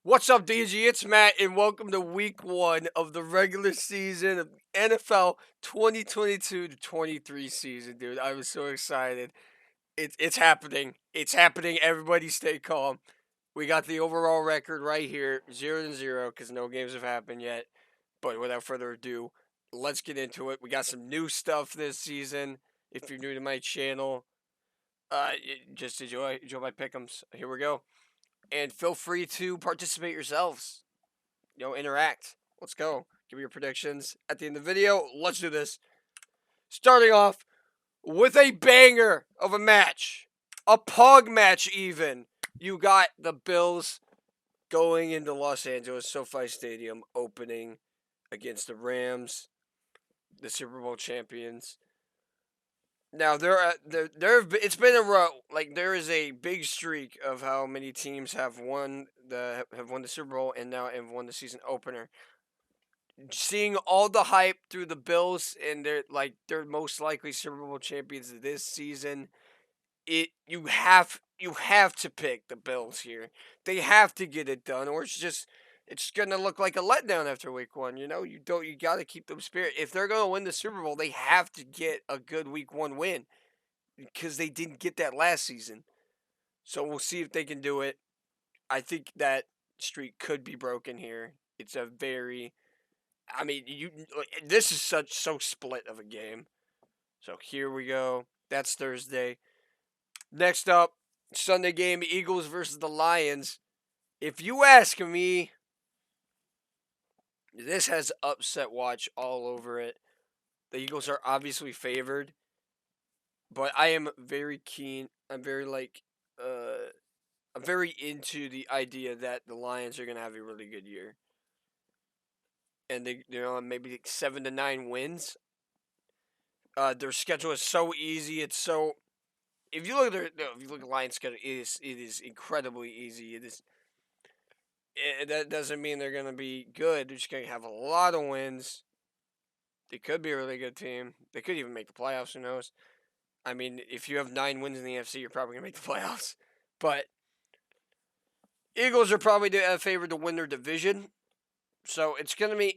What's up, DG? It's Matt, and welcome to Week 1 of the regular season of NFL 2022 to 23 season, dude. I was so excited. It's happening. It's happening. Everybody stay calm. We got the overall record right here, 0-0, because no games have happened yet. But without further ado, let's get into it. We got some new stuff this season. If you're new to my channel, just enjoy my pick'ems. Here we go. And feel free to participate yourselves. Interact. Let's go. Give me your predictions at the end of the video. Let's do this. Starting off with a banger of a match. A pog match, even. You got the Bills going into Los Angeles SoFi Stadium, opening against the Rams, the Super Bowl champions. Now it's been a row. Like, there is a big streak of how many teams have won the Super Bowl and now have won the season opener. Seeing all the hype through the Bills and they're most likely Super Bowl champions this season, you have to pick the Bills here. They have to get it done, or it's gonna look like a letdown after week 1. You gotta keep them spirit. If they're gonna win the Super Bowl, they have to get a good week 1 win, because they didn't get that last season. So we'll see if they can do it. I think that streak could be broken here. It's a very, this is so split of a game. So here we go. That's Thursday. Next up, Sunday game, Eagles versus the Lions. If you ask me, this has upset watch all over it. The Eagles are obviously favored, but I am very keen. I'm very into the idea that the Lions are going to have a really good year. And maybe 7 to 9 wins. Their schedule is so easy. If you look at Lions' schedule, it is incredibly easy. That doesn't mean they're going to be good. They're just going to have a lot of wins. They could be a really good team. They could even make the playoffs. Who knows? I mean, if you have 9 wins in the NFC, you're probably going to make the playoffs. But Eagles are probably favored to win their division. So it's going to be...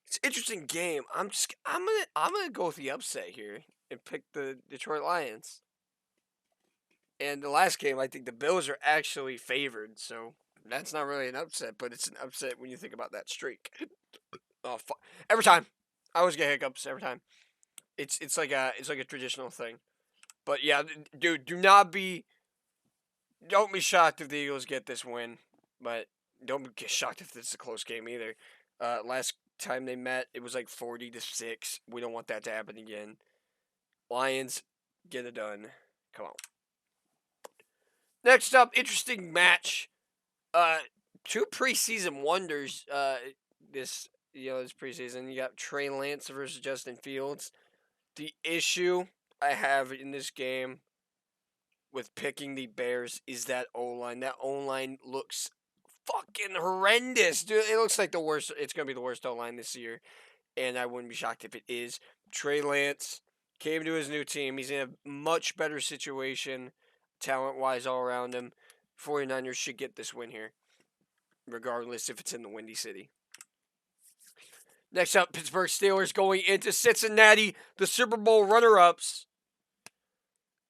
It's an interesting game. I'm gonna go with the upset here and pick the Detroit Lions. And the last game, I think the Bills are actually favored, so that's not really an upset, but it's an upset when you think about that streak. Oh, fuck. Every time, I always get hiccups every time. It's like a traditional thing. But yeah, dude, don't be shocked if the Eagles get this win, but don't get shocked if this is a close game either. Last time they met, it was like 40-6. We don't want that to happen again. Lions, get it done. Come on. Next up, interesting match. Two preseason wonders. This preseason, you got Trey Lance versus Justin Fields. The issue I have in this game with picking the Bears is that O-line. That O-line looks fucking horrendous, dude. It looks like the worst. It's gonna be the worst O-line this year, and I wouldn't be shocked if it is. Trey Lance came to his new team. He's in a much better situation, talent-wise, all around him. 49ers should get this win here, regardless if it's in the Windy City. Next up, Pittsburgh Steelers going into Cincinnati, the Super Bowl runner-ups.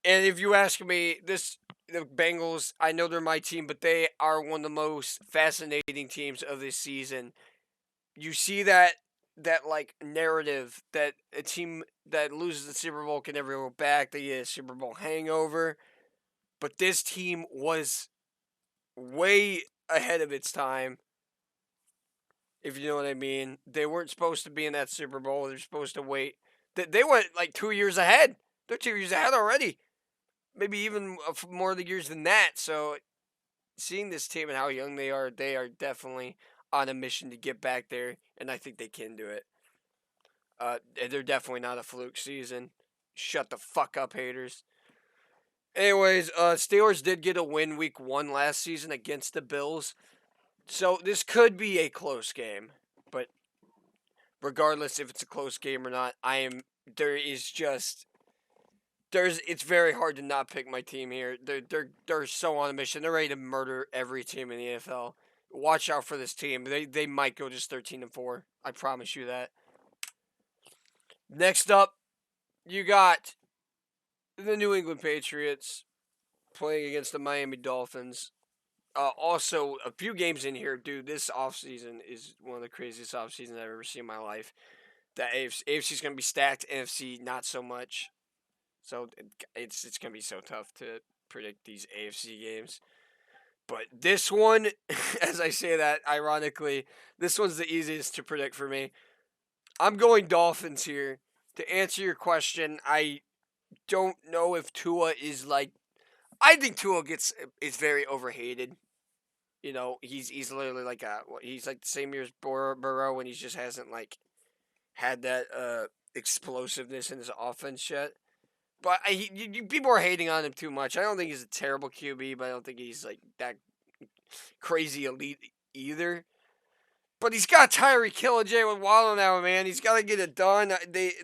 And if you ask me, the Bengals, I know they're my team, but they are one of the most fascinating teams of this season. You see that narrative that a team that loses the Super Bowl can never go back. They get a Super Bowl hangover. But this team was way ahead of its time, if you know what I mean. They weren't supposed to be in that Super Bowl. They're supposed to wait. They went like 2 years ahead. They're 2 years ahead already. Maybe even more of the years than that. So seeing this team and how young they are definitely on a mission to get back there, and I think they can do it. They're definitely not a fluke season. Shut the fuck up, haters. Anyways, Steelers did get a win week 1 last season against the Bills. So this could be a close game. But regardless if it's a close game or not, there's it's very hard to not pick my team here. They're so on a mission. They're ready to murder every team in the NFL. Watch out for this team. They might go just 13-4. I promise you that. Next up, you got the New England Patriots playing against the Miami Dolphins. Also, a few games in here, dude. This offseason is one of the craziest offseasons I've ever seen in my life. The AFC is going to be stacked. NFC, not so much. So it's going to be so tough to predict these AFC games. But this one, as I say that, ironically, this one's the easiest to predict for me. I'm going Dolphins here. To answer your question, I don't know if Tua is like. I think Tua is very overhated. You know, he's literally like he's like the same year as Burrow, and he just hasn't like had that explosiveness in his offense yet. But people are hating on him too much. I don't think he's a terrible QB, but I don't think he's like that crazy elite either. But he's got Tyreek Hill and Jalen Waddle now, man. He's got to get it done.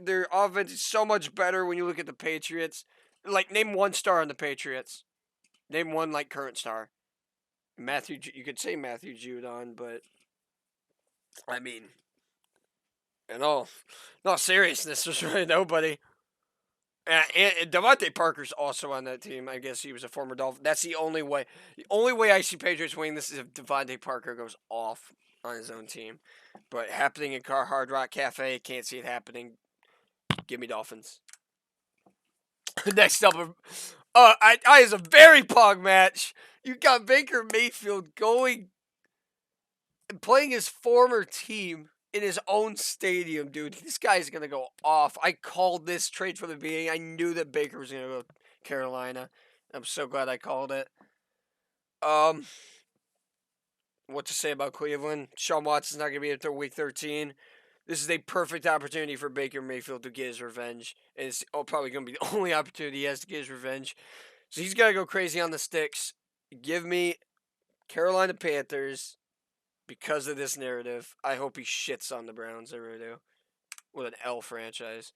Their offense is so much better when you look at the Patriots. Like, name one star on the Patriots. Name one like current star. You could say Matthew Judon, but I mean, in all seriousness, there's really nobody. And Devontae Parker's also on that team. I guess he was a former Dolphin. That's the only way. The only way I see Patriots winning this is if Devontae Parker goes off on his own team. But happening in Hard Rock Cafe, can't see it happening. Give me Dolphins. Next up, is a very pog match. You got Baker Mayfield going and playing his former team in his own stadium, dude. This guy's going to go off. I called this trade from the beginning. I knew that Baker was going to go to Carolina. I'm so glad I called it. What to say about Cleveland? Sean Watson's not going to be until week 13. This is a perfect opportunity for Baker Mayfield to get his revenge. And it's probably going to be the only opportunity he has to get his revenge. So he's got to go crazy on the sticks. Give me Carolina Panthers because of this narrative. I hope he shits on the Browns. I really do. What an L franchise.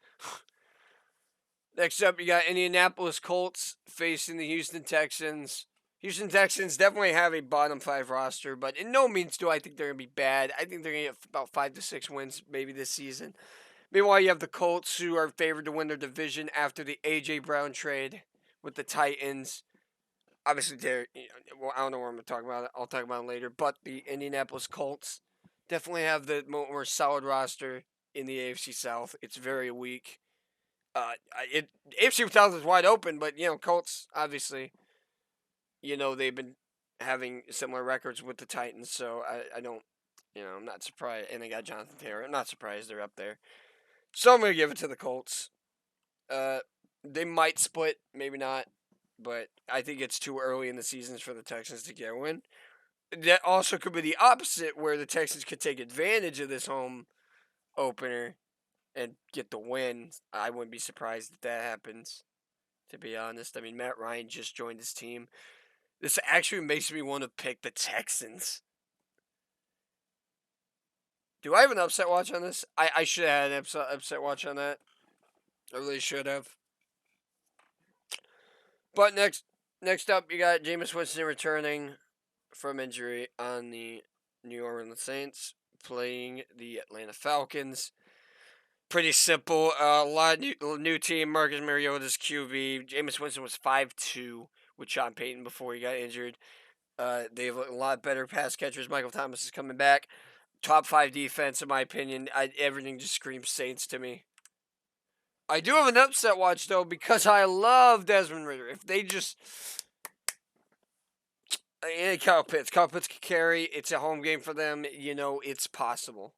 Next up, you got Indianapolis Colts facing the Houston Texans. Houston Texans definitely have a bottom 5 roster, but in no means do I think they're going to be bad. I think they're going to get about 5 to 6 wins maybe this season. Meanwhile, you have the Colts, who are favored to win their division after the A.J. Brown trade with the Titans. Obviously, I don't know what I'm going to talk about. I'll talk about it later. But the Indianapolis Colts definitely have the more solid roster in the AFC South. It's very weak. AFC South is wide open, but, Colts, obviously, they've been having similar records with the Titans, so I don't, I'm not surprised. And they got Jonathan Taylor. I'm not surprised they're up there. So I'm going to give it to the Colts. They might split, maybe not. But I think it's too early in the seasons for the Texans to get a win. That also could be the opposite, where the Texans could take advantage of this home opener and get the win. I wouldn't be surprised if that happens, to be honest. I mean, Matt Ryan just joined his team. This actually makes me want to pick the Texans. Do I have an upset watch on this? I should have had an upset watch on that. I really should have. But next up, you got Jameis Winston returning from injury on the New Orleans Saints, playing the Atlanta Falcons. Pretty simple. A lot of new team. Marcus Mariota's QB. Jameis Winston was 5'2" with Sean Payton before he got injured. They have a lot better pass catchers. Michael Thomas is coming back. Top 5 defense, in my opinion. Everything just screams Saints to me. I do have an upset watch, though, because I love Desmond Ridder. If they just... And Kyle Pitts. Kyle Pitts can carry. It's a home game for them. It's possible.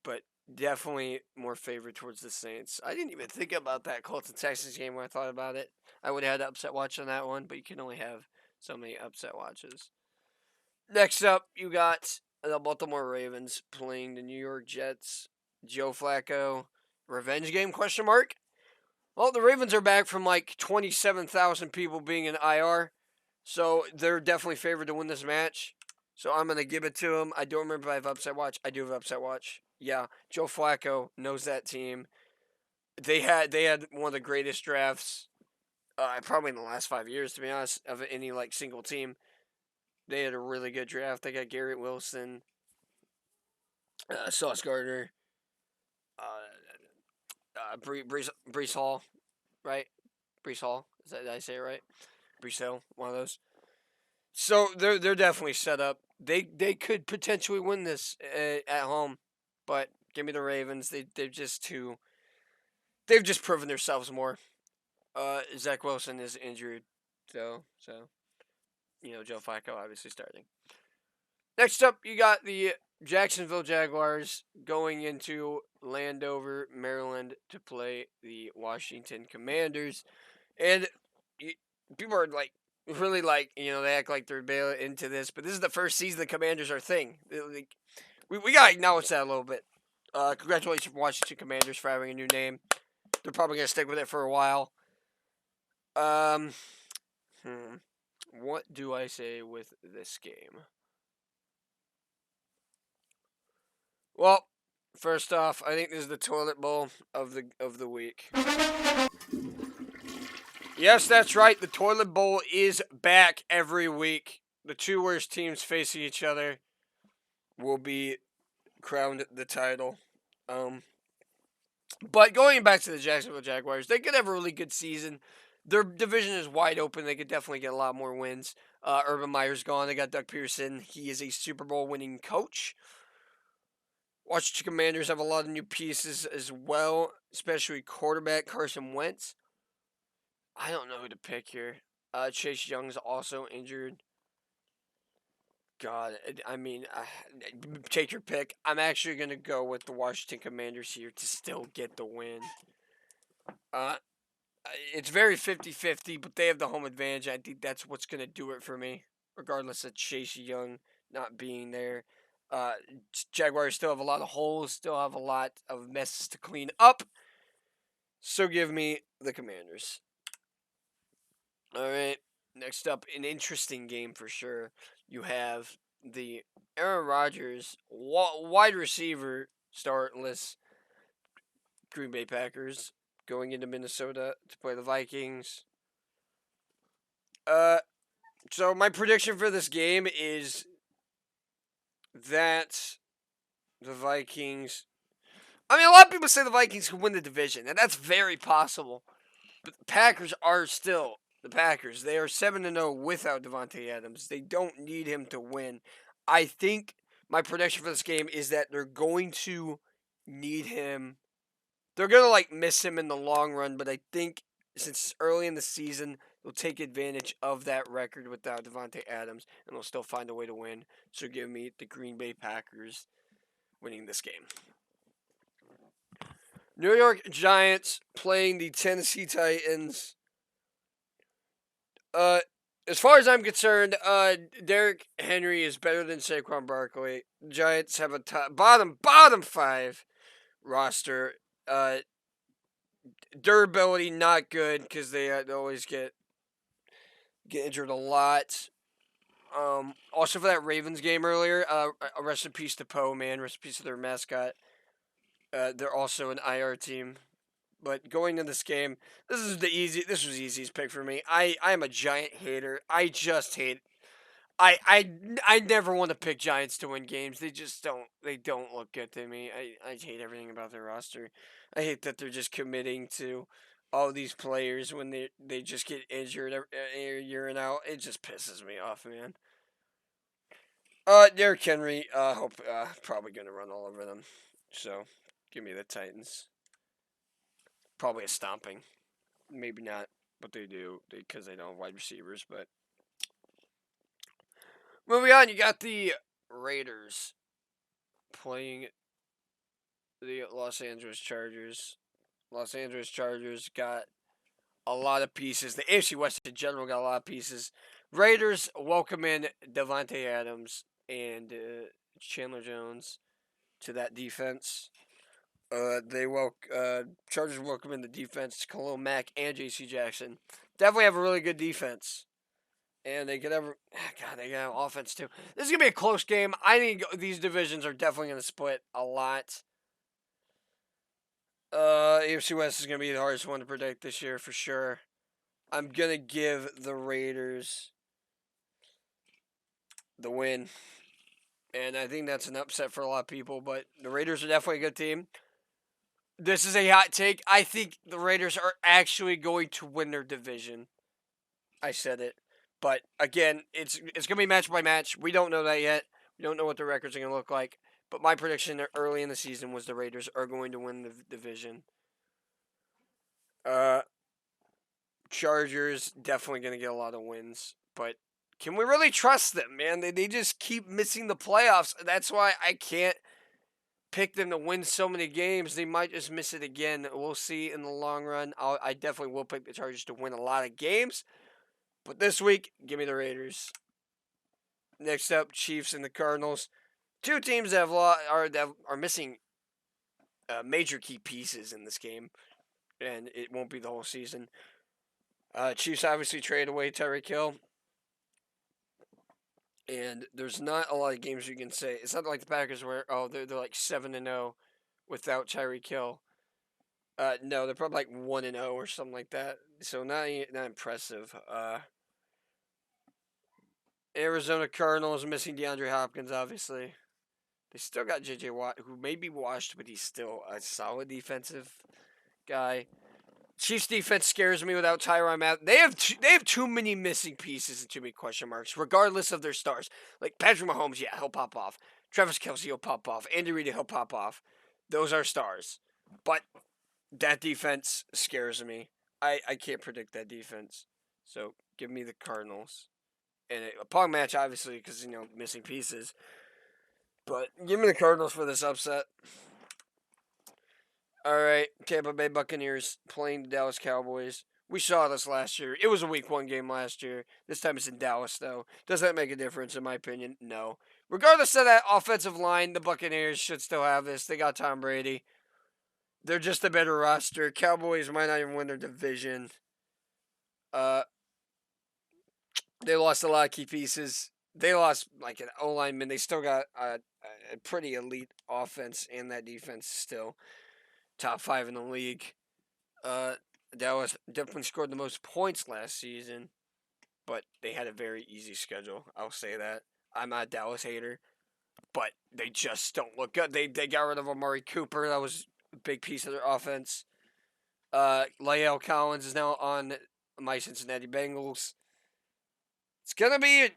But definitely more favored towards the Saints. I didn't even think about that Colts and Texans game when I thought about it. I would have had an upset watch on that one, but you can only have so many upset watches. Next up, you got the Baltimore Ravens playing the New York Jets. Joe Flacco... Revenge game, question mark? Well, the Ravens are back from like 27,000 people being in IR. So they're definitely favored to win this match. So I'm going to give it to them. I don't remember if I have upset watch. I do have upset watch. Yeah, Joe Flacco knows that team. They had one of the greatest drafts, probably in the last 5 years, to be honest, of any like single team. They had a really good draft. They got Garrett Wilson, Sauce Gardner, Brees Hall, right? Brees Hall. Did I say it right? Brees Hill, one of those. So they're definitely set up. They could potentially win this at home, but give me the Ravens. They've just proven themselves more. Zach Wilson is injured, so Joe Flacco obviously starting. Next up, you got the Jacksonville Jaguars going into Landover, Maryland to play the Washington Commanders. And people are like, really like, they act like they're bailing into this, but this is the first season the Commanders are a thing. We got to acknowledge that a little bit. Congratulations, Washington Commanders, for having a new name. They're probably going to stick with it for a while. What do I say with this game? Well, first off, I think this is the toilet bowl of the week. Yes, that's right. The toilet bowl is back every week. The two worst teams facing each other will be crowned the title. But going back to the Jacksonville Jaguars, they could have a really good season. Their division is wide open. They could definitely get a lot more wins. Urban Meyer's gone. They got Doug Pearson. He is a Super Bowl winning coach. Washington Commanders have a lot of new pieces as well, especially quarterback Carson Wentz. I don't know who to pick here. Chase Young's also injured. God, I mean, take your pick. I'm actually going to go with the Washington Commanders here to still get the win. It's very 50-50, but they have the home advantage. I think that's what's going to do it for me, regardless of Chase Young not being there. Jaguars still have a lot of holes, still have a lot of messes to clean up. So give me the Commanders. All right. Next up, an interesting game for sure. You have the Aaron Rodgers wide receiver startless Green Bay Packers going into Minnesota to play the Vikings. So my prediction for this game is that the Vikings. I mean, a lot of people say the Vikings can win the division, and that's very possible. But the Packers are still the Packers. They are 7-0 without Davante Adams. They don't need him to win. I think my prediction for this game is that they're going to need him. They're going to miss him in the long run, but I think since early in the season, they'll take advantage of that record without Davante Adams, and they'll still find a way to win. So give me the Green Bay Packers winning this game. New York Giants playing the Tennessee Titans. As far as I'm concerned, Derrick Henry is better than Saquon Barkley. The Giants have a bottom 5 roster. Durability not good because they always get injured a lot. Also for that Ravens game earlier, rest in peace to Poe, man. Rest in peace to their mascot. They're also an IR team. But going into this game, this was the easiest pick for me. I am a Giant hater. I just hate. I never want to pick Giants to win games. They just don't. They don't look good to me. I hate everything about their roster. I hate that they're just committing to all these players when they just get injured year in out. It just pisses me off, man. Derrick Henry, probably gonna run all over them. So, give me the Titans. Probably a stomping. Maybe not, but they do because they don't have wide receivers. But moving on, you got the Raiders playing the Los Angeles Chargers. Los Angeles Chargers got a lot of pieces. The AFC West in general got a lot of pieces. Raiders welcome in Davante Adams and Chandler Jones to that defense. Chargers welcome in the defense, Khalil Mack and J.C. Jackson. Definitely have a really good defense. And they can have offense too. This is going to be a close game. I think these divisions are definitely going to split a lot. AFC West is going to be the hardest one to predict this year for sure. I'm going to give the Raiders the win. And I think that's an upset for a lot of people, but the Raiders are definitely a good team. This is a hot take. I think the Raiders are actually going to win their division. I said it. But again, it's going to be match by match. We don't know that yet. We don't know what the records are going to look like. But my prediction early in the season was the Raiders are going to win the division. Chargers definitely going to get a lot of wins. But can we really trust them, man? They just keep missing the playoffs. That's why I can't pick them to win so many games. They might just miss it again. We'll see in the long run. I definitely will pick the Chargers to win a lot of games. But this week, give me the Raiders. Next up, Chiefs and the Cardinals. Two teams that are missing major key pieces in this game, and it won't be the whole season. Chiefs obviously traded away Tyreek Hill, and there's not a lot of games you can say. It's not like the Packers where they're like 7-0 without Tyreek Hill. No, they're probably like 1-0 or something like that. So not impressive. Arizona Cardinals missing DeAndre Hopkins, obviously. They still got J.J. Watt, who may be washed, but he's still a solid defensive guy. Chiefs defense scares me without Tyrann Mathieu. They have too many missing pieces and too many question marks, regardless of their stars. Like Patrick Mahomes, yeah, he'll pop off. Travis Kelce, he'll pop off. Andy Reid, he'll pop off. Those are stars. But that defense scares me. I can't predict that defense. So give me the Cardinals. And a pong match, obviously, because, missing pieces. But give me the Cardinals for this upset. All right, Tampa Bay Buccaneers playing the Dallas Cowboys. We saw this last year. It was a Week 1 game last year. This time it's in Dallas, though. Does that make a difference, in my opinion? No. Regardless of that offensive line, the Buccaneers should still have this. They got Tom Brady. They're just a better roster. Cowboys might not even win their division. They lost a lot of key pieces. They lost like an O-lineman. They still got a pretty elite offense and that defense still. Top 5 in the league. Dallas definitely scored the most points last season, but they had a very easy schedule. I'll say that. I'm not a Dallas hater, but they just don't look good. They got rid of Amari Cooper. That was a big piece of their offense. La'el Collins is now on my Cincinnati Bengals. It's gonna be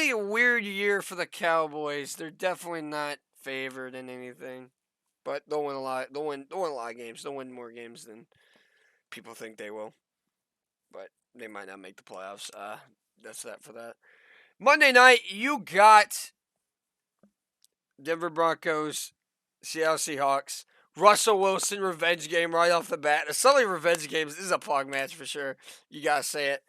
a weird year for the Cowboys. They're definitely not favored in anything. But they'll win a lot. They'll win a lot of games. They'll win more games than people think they will. But they might not make the playoffs. That's that for that. Monday night, you got Denver Broncos, Seattle Seahawks, Russell Wilson revenge game right off the bat. It's suddenly revenge games. This is a pog match for sure. You gotta say it.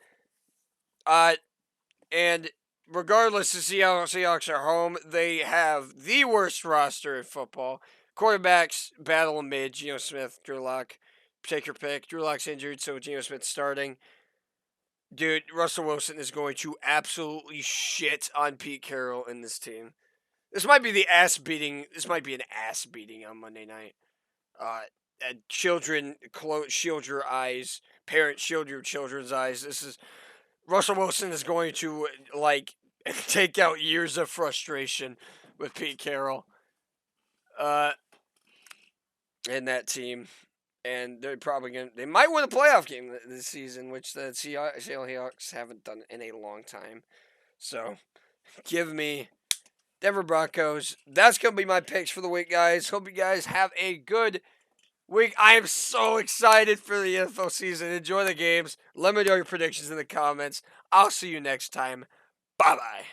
And regardless, the Seattle Seahawks are home. They have the worst roster in football. Quarterbacks battle amid Geno Smith, Drew Lock. Take your pick. Drew Lock's injured, so Geno Smith's starting. Dude, Russell Wilson is going to absolutely shit on Pete Carroll in this team. This might be the ass beating. This might be an ass beating on Monday night. Children, shield your eyes. Parents, shield your children's eyes. This is Russell Wilson is going to take out years of frustration with Pete Carroll. And that team, and they're probably they might win a playoff game this season, which the Seattle Seahawks haven't done in a long time. So, give me Denver Broncos. That's gonna be my picks for the week, guys. Hope you guys have a good week. I am so excited for the NFL season. Enjoy the games. Let me know your predictions in the comments. I'll see you next time. Bye bye.